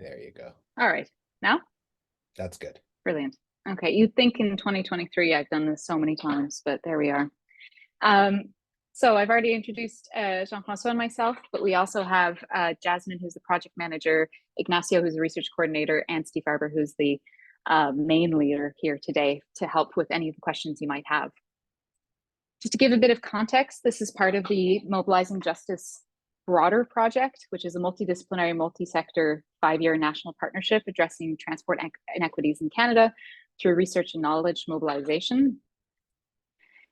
there you go. All right. Now? That's good. Brilliant. Okay. You'd think in 2023 I've done this so many times, but there we are. So I've already introduced Jean-Francois and myself, but we also have Jasmine, who's the project manager, Ignacio, who's the research coordinator, and Steve Farber, who's the main leader here today to help with any of the questions you might have. Just to give a bit of context, this is part of the Mobilizing Justice broader project, which is a multidisciplinary, multi-sector 5-year national partnership addressing transport inequities in Canada through research and knowledge mobilization.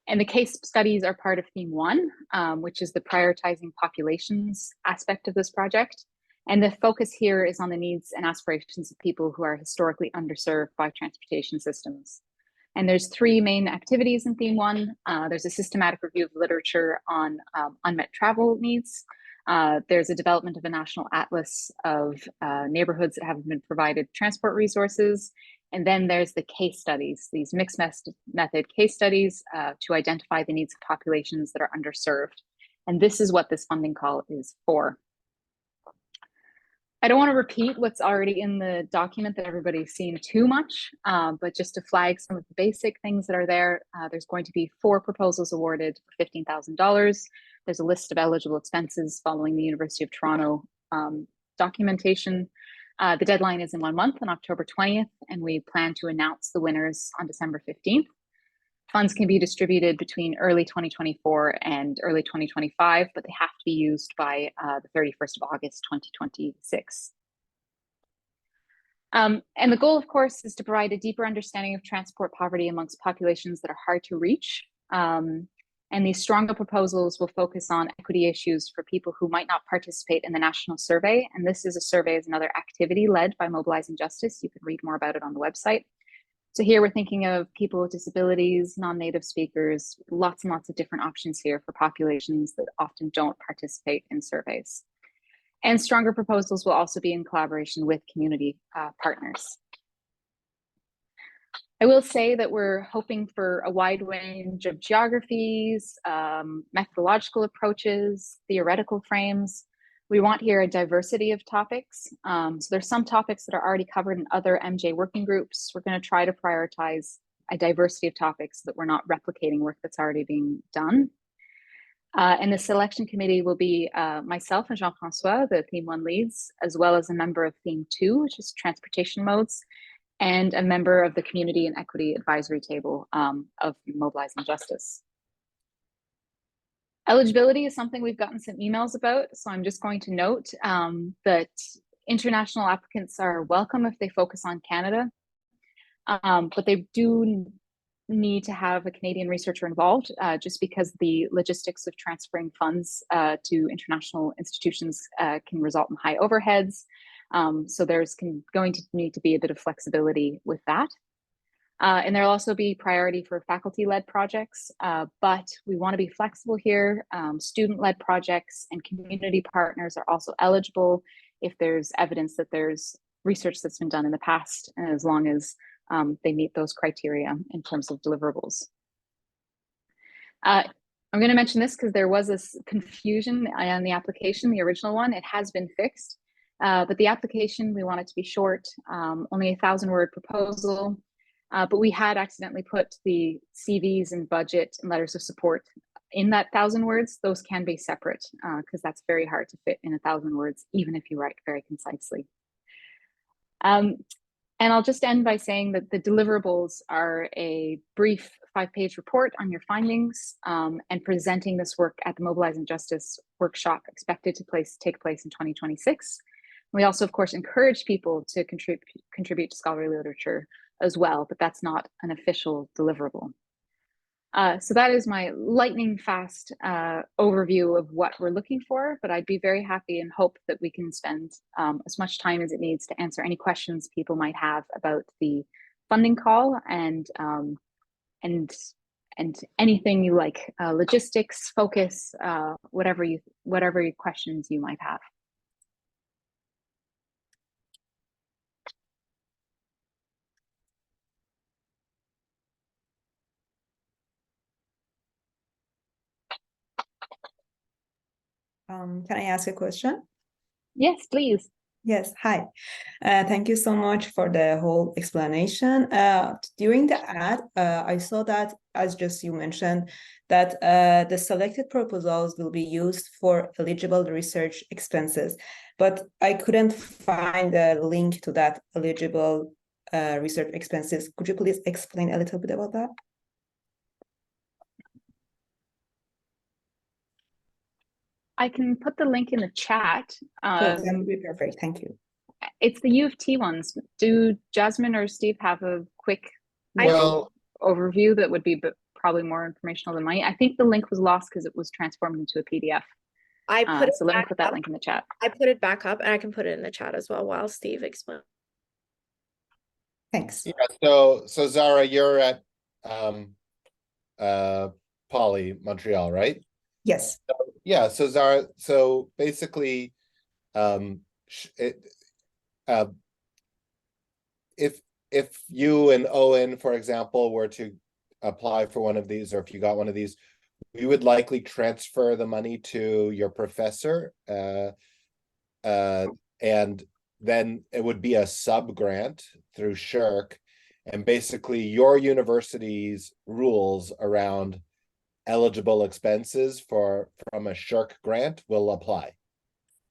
And the case studies are part of theme 1, which is the prioritizing populations aspect of this project. And the focus here is on the needs and aspirations of people who are historically underserved by transportation systems. And there's 3 main activities in theme 1. There's a systematic review of literature on unmet travel needs. There's a development of a national atlas of neighborhoods that haven't been provided transport resources. And then there's the case studies, these mixed method case studies to identify the needs of populations that are underserved. And this is what this funding call is for. I don't want to repeat what's already in the document that everybody's seen too much, but just to flag some of the basic things that are there, there's going to be 4 proposals awarded for $15,000. There's a list of eligible expenses following the University of Toronto documentation. The deadline is in 1 month on October 20th, and we plan to announce the winners on December 15th. Funds can be distributed between early 2024 and early 2025, but they have to be used by the 31st of August, 2026. And the goal, of course, is to provide a deeper understanding of transport poverty amongst populations that are hard to reach. And these stronger proposals will focus on equity issues for people who might not participate in the national survey. And this is a survey as another activity led by Mobilizing Justice. You can read more about it on the website. So here we're thinking of people with disabilities, non-native speakers, lots and lots of different options here for populations that often don't participate in surveys. And stronger proposals will also be in collaboration with community partners. I will say that we're hoping for a wide range of geographies, methodological approaches, theoretical frames. We want here a diversity of topics. So there's some topics that are already covered in other MJ working groups. We're going to try to prioritize a diversity of topics so that we're not replicating work that's already being done. And the selection committee will be myself and Jean-Francois, the theme 1 leads, as well as a member of theme 2, which is transportation modes, and a member of the Community and Equity Advisory Table of Mobilizing Justice. Eligibility is something we've gotten some emails about, so I'm just going to note that international applicants are welcome if they focus on Canada, but they do need to have a Canadian researcher involved just because the logistics of transferring funds to international institutions can result in high overheads. So there's going to need to be a bit of flexibility with that. And there'll also be priority for faculty-led projects, but we want to be flexible here. Student-led projects and community partners are also eligible if there's evidence that there's research that's been done in the past, and as long as they meet those criteria in terms of deliverables. I'm going to mention this because there was this confusion on the application, the original one. It has been fixed, but the application, we want it to be short, only a 1,000-word proposal. But we had accidentally put the CVs and budget and letters of support in that 1,000 words. Those can be separate because that's very hard to fit in 1,000 words, even if you write very concisely. And I'll just end by saying that the deliverables are a brief 5-page report on your findings and presenting this work at the Mobilizing Justice workshop expected to take place in 2026. We also, of course, encourage people to contribute to scholarly literature as well, but that's not an official deliverable. So that is my lightning fast overview of what we're looking for, but I'd be very happy and hope that we can spend as much time as it needs to answer any questions people might have about the funding call and anything you like, logistics, focus, whatever questions you might have. Can I ask a question? Yes, please. Yes, hi. Thank you so much for the whole explanation. During the ad, I saw that, as just you mentioned, that the selected proposals will be used for eligible research expenses, but I couldn't find a link to that eligible research expenses. Could you please explain a little bit about that? I can put the link in the chat. Cool, that would be perfect. Thank you. It's the U of T ones. Do Jasmine or Steve have a quick overview that would be probably more informational than mine? I think the link was lost because it was transformed into a PDF. So let me put that link in the chat. I put it back up, and I can put it in the chat as well while Steve explains. Thanks. Yeah, so Zara, you're at Poly Montreal, right? Yes. So, yeah, so Zara, so basically if you and Owen, for example, were to apply for one of these, or if you got one of these, we would likely transfer the money to your professor, and then it would be a sub-grant through SSHRC, and basically your university's rules around eligible expenses from a SSHRC grant will apply.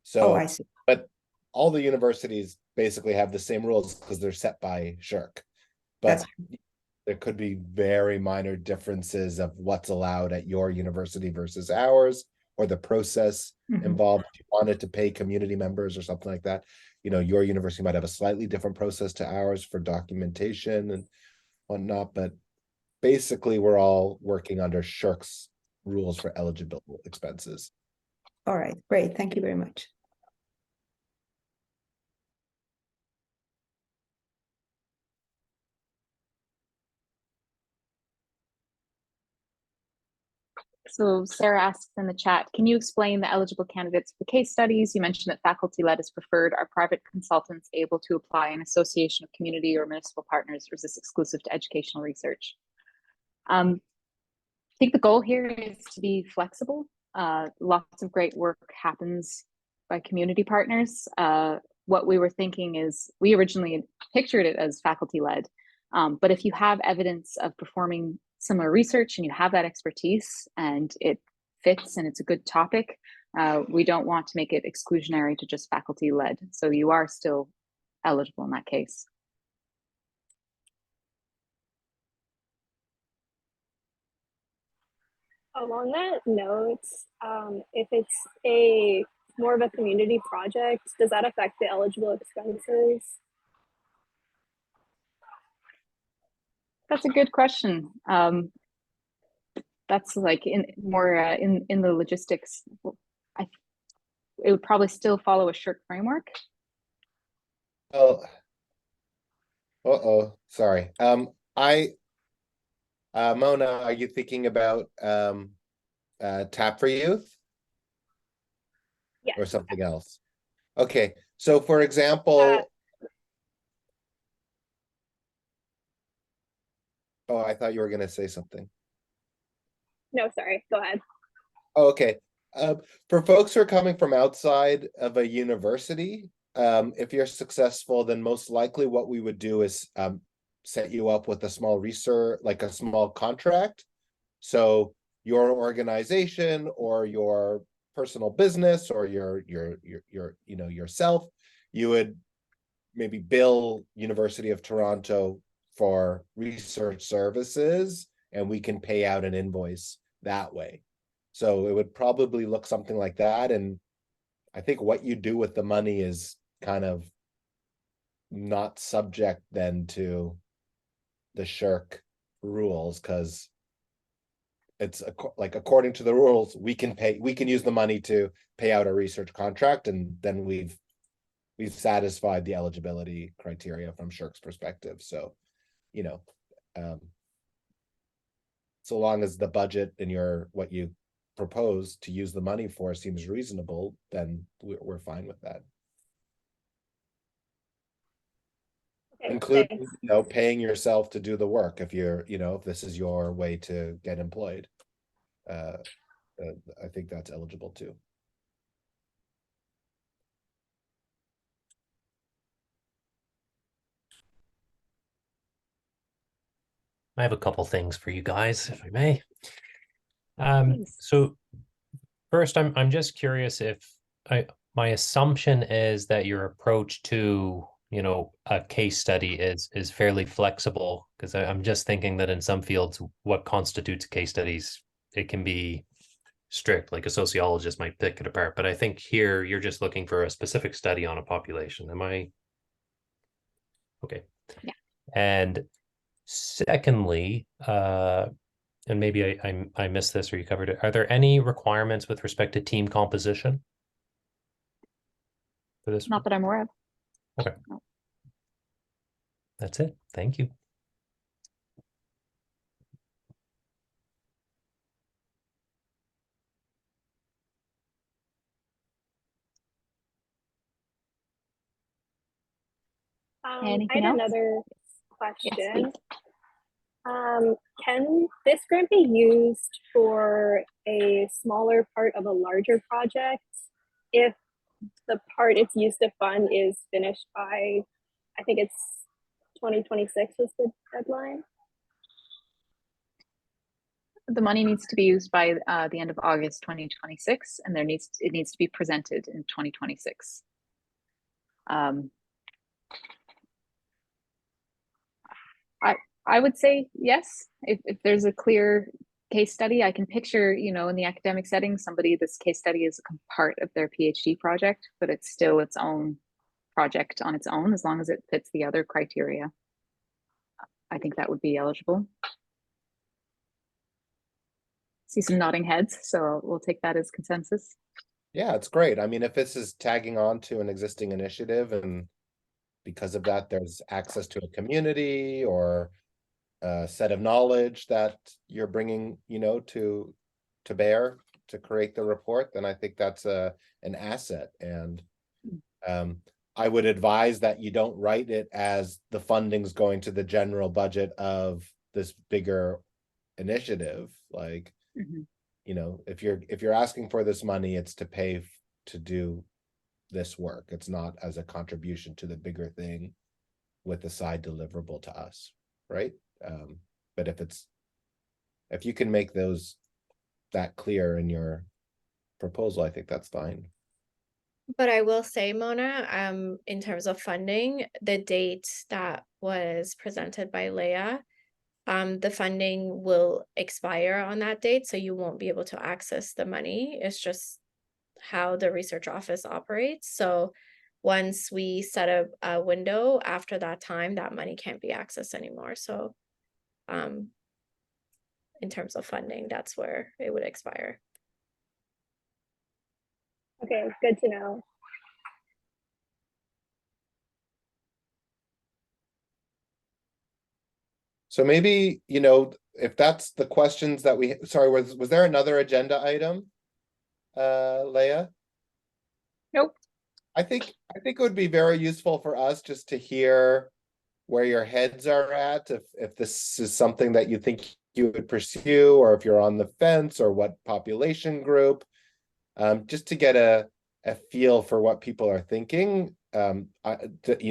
So, I see. But all the universities basically have the same rules because they're set by SSHRC. But there could be very minor differences of what's allowed at your university versus ours, or the process involved. If you wanted to pay community members or something like that, your university might have a slightly different process to ours for documentation and whatnot. But basically, we're all working under SSHRC's rules for eligible expenses. All right, great. Thank you very much. So Sarah asks in the chat, can you explain the eligible candidates for the case studies? You mentioned that faculty-led is preferred. Are private consultants able to apply an association of community or municipal partners, or is this exclusive to educational research? I think the goal here is to be flexible. Lots of great work happens by community partners. What we were thinking is, we originally pictured it as faculty-led, but if you have evidence of performing similar research and you have that expertise and it fits and it's a good topic, we don't want to make it exclusionary to just faculty-led. So you are still eligible in that case. On that note, if it's more of a community project, does that affect the eligible expenses? That's a good question. That's like in the logistics. It would probably still follow a SSHRC framework. Oh, sorry. Mona, are you thinking about Tap for Youth? Yes. Or something else? Okay, so for example, oh, I thought you were going to say something. No, sorry, go ahead. Oh, okay. For folks who are coming from outside of a university, if you're successful, then most likely what we would do is set you up with a small research, like a small contract. So your organization or your personal business or your yourself, you would maybe bill University of Toronto for research services, and we can pay out an invoice that way. So it would probably look something like that. And I think what you do with the money is kind of not subject then to the SSHRC rules, because it's like, according to the rules, we can use the money to pay out a research contract, and then we've satisfied the eligibility criteria from SSHRC's perspective. So, so long as the budget and what you propose to use the money for seems reasonable, then we're fine with that. Okay, including paying yourself to do the work if you're if this is your way to get employed. I think that's eligible too. I have a couple things for you guys, if I may. Please. So first, I'm just curious if my assumption is that your approach to, you know, a case study is fairly flexible, because I'm just thinking that in some fields, what constitutes case studies, it can be strict, like a sociologist might pick it apart. But I think here you're just looking for a specific study on a population. Am I okay? Yeah. And secondly, and maybe I missed this or you covered it. Are there any requirements with respect to team composition for this? Not that I'm aware of. Okay. No. That's it. Thank you. I Anything had else? another Yes, question. please. Can this grant be used for a smaller part of a larger project if the part it's used to fund is finished by, I think it's 2026 was the deadline? The money needs to be used by the end of August 2026, and it needs to be presented in 2026. I would say yes. If there's a clear case study, I can picture, you know, in the academic setting, this case study is a part of their PhD project, but it's still its own project on its own, as long as it fits the other criteria. I think that would be eligible. See some nodding heads, so we'll take that as consensus. Yeah, it's great. I mean, if this is tagging on to an existing initiative and because of that, there's access to a community or a set of knowledge that you're bringing, you know, to bear to create the report, then I think that's an asset. And I would advise that you don't write it as the funding's going to the general budget of this bigger initiative. Like, you know, if you're asking for this money, it's to pay to do this work. It's not as a contribution to the bigger thing with a side deliverable to us, right? But if you can make that clear in your proposal, I think that's fine. But I will say, Mona, in terms of funding, the date that was presented by Leah, the funding will expire on that date, so you won't be able to access the money. It's just how the research office operates. So once we set a window after that time, that money can't be accessed anymore. So in terms of funding, that's where it would expire. Okay, good to know. So maybe, you know, if that's the questions that sorry, was there another agenda item, Leah? Nope. I think it would be very useful for us just to hear where your heads are at, if this is something that you think you would pursue, or if you're on the fence, or what population group, just to get a feel for what people are thinking. You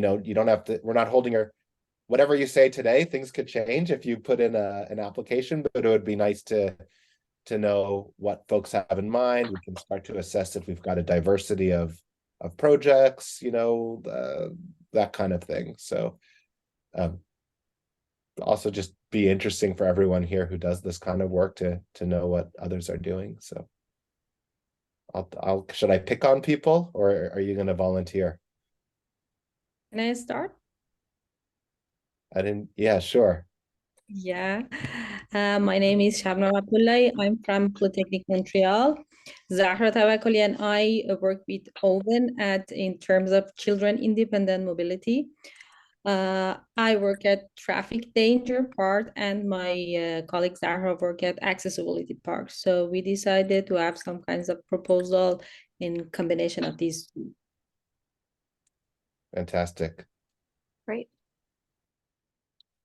know, you don't have to, we're not holding your, whatever you say today, things could change if you put in an application, but it would be nice to know what folks have in mind. We can start to assess if we've got a diversity of projects, you know, that kind of thing. So also just be interesting for everyone here who does this kind of work to know what others are doing. So should I pick on people, or are you going to volunteer? Can I start? Yeah, sure. Yeah. My name is Shabnam Abdullahi. I'm from Polytechnic Montreal. Zahra Tawakkoli and I work with Owen in terms of children independent mobility. I work at traffic danger part, and my colleague Zahra work at accessibility part. So we decided to have some kinds of proposal in combination of these two. Fantastic. Great.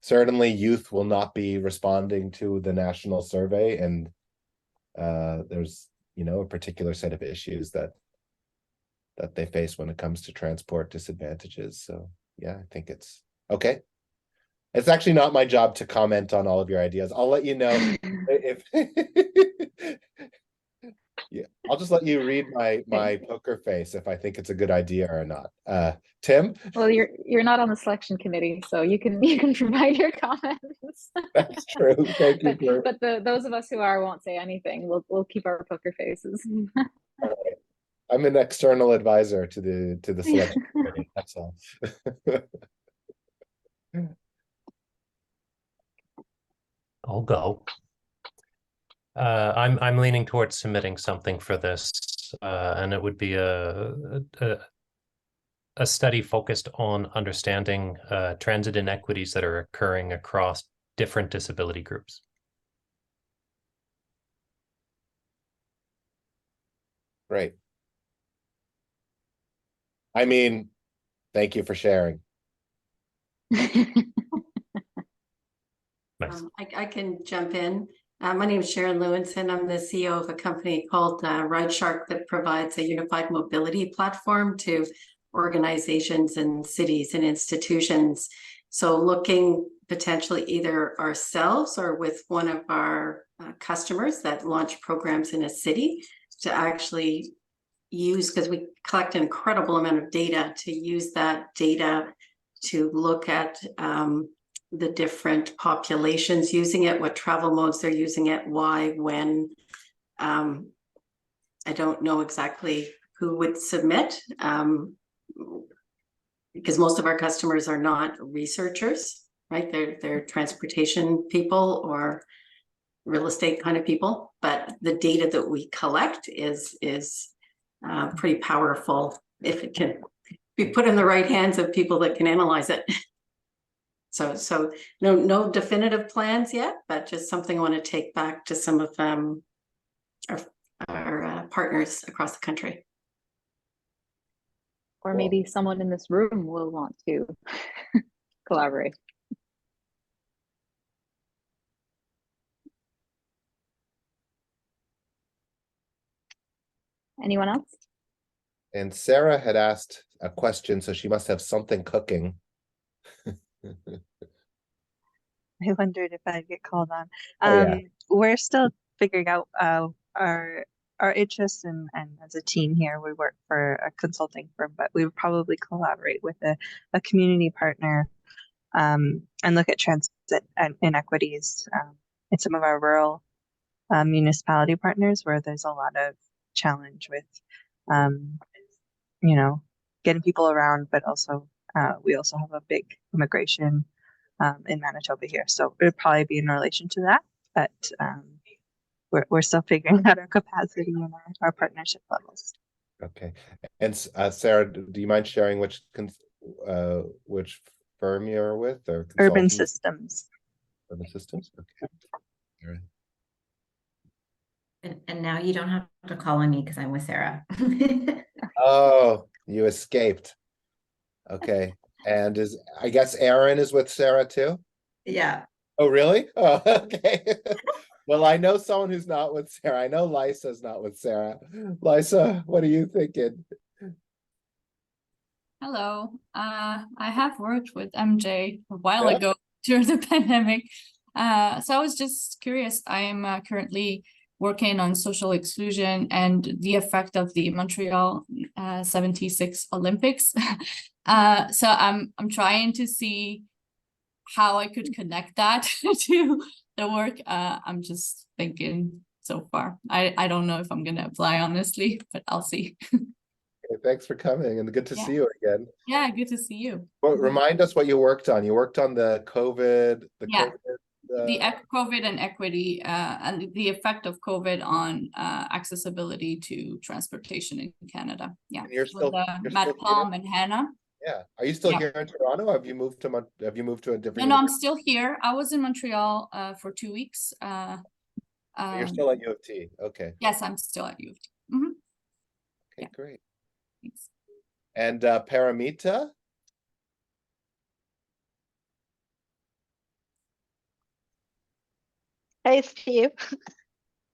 Certainly youth will not be responding to the national survey, and there's, you know, a particular set of issues that they face when it comes to transport disadvantages. So yeah, I think it's okay. It's actually not my job to comment on all of your ideas. I'll let you know if yeah, I'll just let you read my poker face if I think it's a good idea or not. Tim? Well, you're not on the selection committee, so you can provide your comments. That's true. Thank you for But those of us who are won't say anything. We'll keep our poker faces. I'm an external advisor to the selection committee. That's all. I'll go. I'm leaning towards submitting something for this, and it would be a study focused on understanding transit inequities that are occurring across different disability groups. Great. I mean, thank you for sharing. Nice. I can jump in. My name is Sharon Lewinson. I'm the CEO of a company called RideShark that provides a unified mobility platform to organizations and cities and institutions. So looking potentially either ourselves or with one of our customers that launch programs in a city to actually use, because we collect an incredible amount of data, to use that data to look at the different populations using it, what travel modes they're using it, why, when. I don't know exactly who would submit, because most of our customers are not researchers, right? They're transportation people or real estate kind of people, but the data that we collect is pretty powerful if it can be put in the right hands of people that can analyze it. So no definitive plans yet, but just something I want to take back to some of our partners across the country. Or maybe someone in this room will want to collaborate. Anyone else? And Sarah had asked a question, so she must have something cooking. I wondered if I'd get called on. Oh, yeah. We're still figuring out our interests, and as a team here, we work for a consulting firm, but we would probably collaborate with a community partner and look at transit and inequities in some of our rural municipality partners where there's a lot of challenge with, getting people around, but also we also have a big immigration in Manitoba here. So it would probably be in relation to that, but we're still figuring out our capacity and our partnership levels. Okay. And Sarah, do you mind sharing which firm you're with, or Urban Systems? Urban Systems. Okay. All right. And now you don't have to call on me because I'm with Sarah. Oh, you escaped. Okay. And I guess Aaron is with Sarah too? Yeah. Oh, really? Oh, okay. Well, I know someone who's not with Sarah. I know Lisa's not with Sarah. Lisa, what are you thinking? Hello. I have worked with MJ a while ago during the pandemic. So I was just curious. I am currently working on social exclusion and the effect of the Montreal 76 Olympics. So I'm trying to see how I could connect that to the work. I'm just thinking so far. I don't know if I'm gonna apply, honestly, but I'll see. Okay, thanks for coming, and good to see you again. Yeah, good to see you. Well, remind us what you worked on. You worked on the COVID, the COVID and equity, and the effect of COVID on accessibility to transportation in Canada. Yeah, and you're still Matt Palm and Hannah. Yeah, are you still here in Toronto? Or have you moved to a different? No, I'm still here. I was in Montreal for 2 weeks. You're still at U of T. Okay. Yes, I'm still at U of T. Mm-hmm. Okay, great. Thanks. And Paramita? Hey, Steve.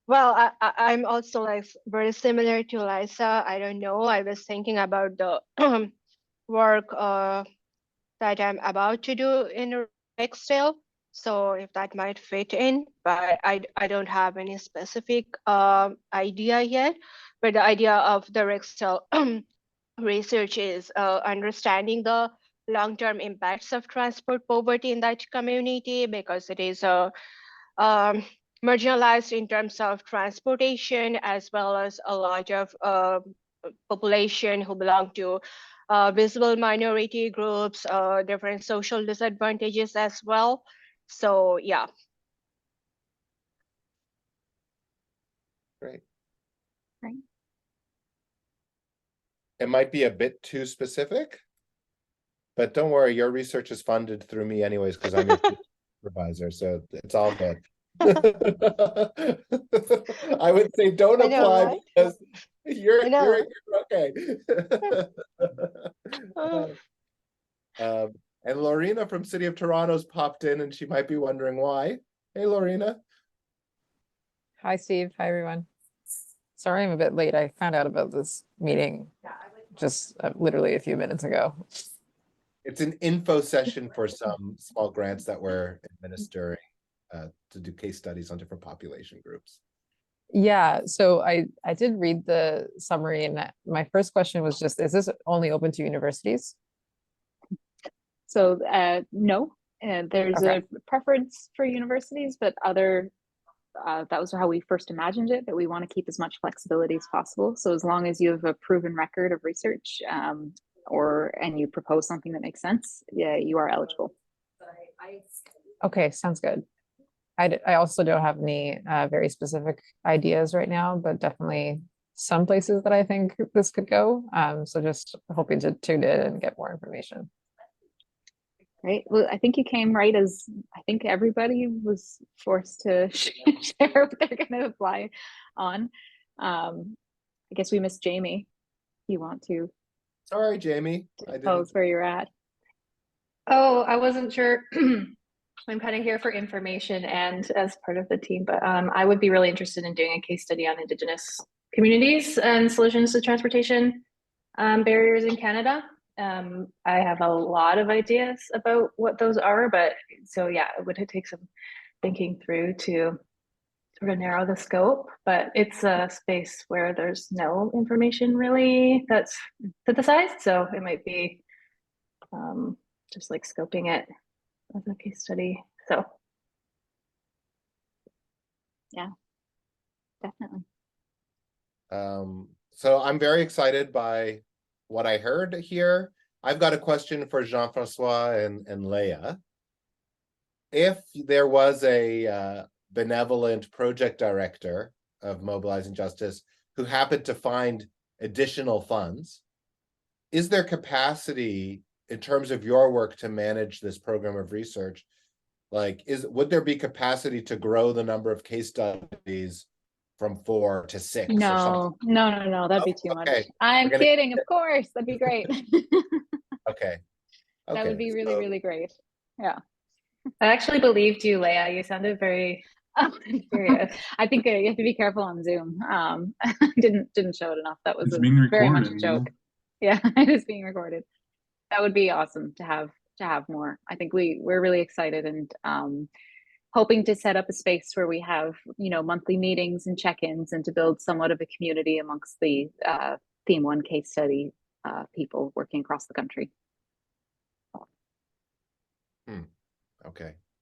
Well, I'm also like very similar to Lisa. I don't know. I was thinking about the work that I'm about to do in Rexdale. So if that might fit in, but I don't have any specific idea yet. But the idea of the Rexdale research is understanding the long-term impacts of transport poverty in that community, because it is marginalized in terms of transportation, as well as a lot of population who belong to visible minority groups, different social disadvantages as well. So yeah. Great. Right. It might be a bit too specific, but don't worry, your research is funded through me anyways, because I'm your supervisor, so it's all good. I would say don't I know, apply right? because you're I know. okay. And Lorena from City of Toronto's popped in, and she might be wondering why. Hey, Lorena. Hi, Steve. Hi, everyone. Sorry I'm a bit late. I found out about this meeting just literally a few minutes ago. It's an info session for some small grants that we're administering to do case studies on different population groups. Yeah, so I did read the summary, and my first question was just, is this only open to universities? So no, there's Okay. a preference for universities, but other that was how we first imagined it, that we want to keep as much flexibility as possible. So as long as you have a proven record of research and you propose something that makes sense, yeah, you are eligible. Okay, sounds good. I also don't have any very specific ideas right now, but definitely some places that I think this could go. So just hoping to tune in and get more information. Right. Well, I think you came right as I think everybody was forced to share what they're going to apply on. I guess we missed Jamie. You want to? Sorry, Jamie. Tell us where you're at. Oh, I wasn't sure. I'm kind of here for information and as part of the team, but I would be really interested in doing a case study on Indigenous communities and solutions to transportation barriers in Canada. I have a lot of ideas about what those are, but so yeah, it would take some thinking through to sort of narrow the scope, but it's a space where there's no information really that's synthesized. So it might be just like scoping it as a case study. So yeah, definitely. So I'm very excited by what I heard here. I've got a question for Jean-Francois and Leah. If there was a benevolent project director of Mobilizing Justice who happened to find additional funds, is there capacity in terms of your work to manage this program of research? Like, would there be capacity to grow the number of case studies from 4 to 6 or something? No, that'd be too much. I'm kidding, of course, that'd be great. Okay. That would be really, really great. Yeah. I actually believed you, Leah. You sounded very curious. I think you have to be careful on Zoom. Didn't show it enough. That was very much a joke. Yeah, it is being recorded. That would be awesome to have more. I think we're really excited and hoping to set up a space where we have, monthly meetings and check-ins and to build somewhat of a community amongst the Theme 1 case study people working across the country. Okay.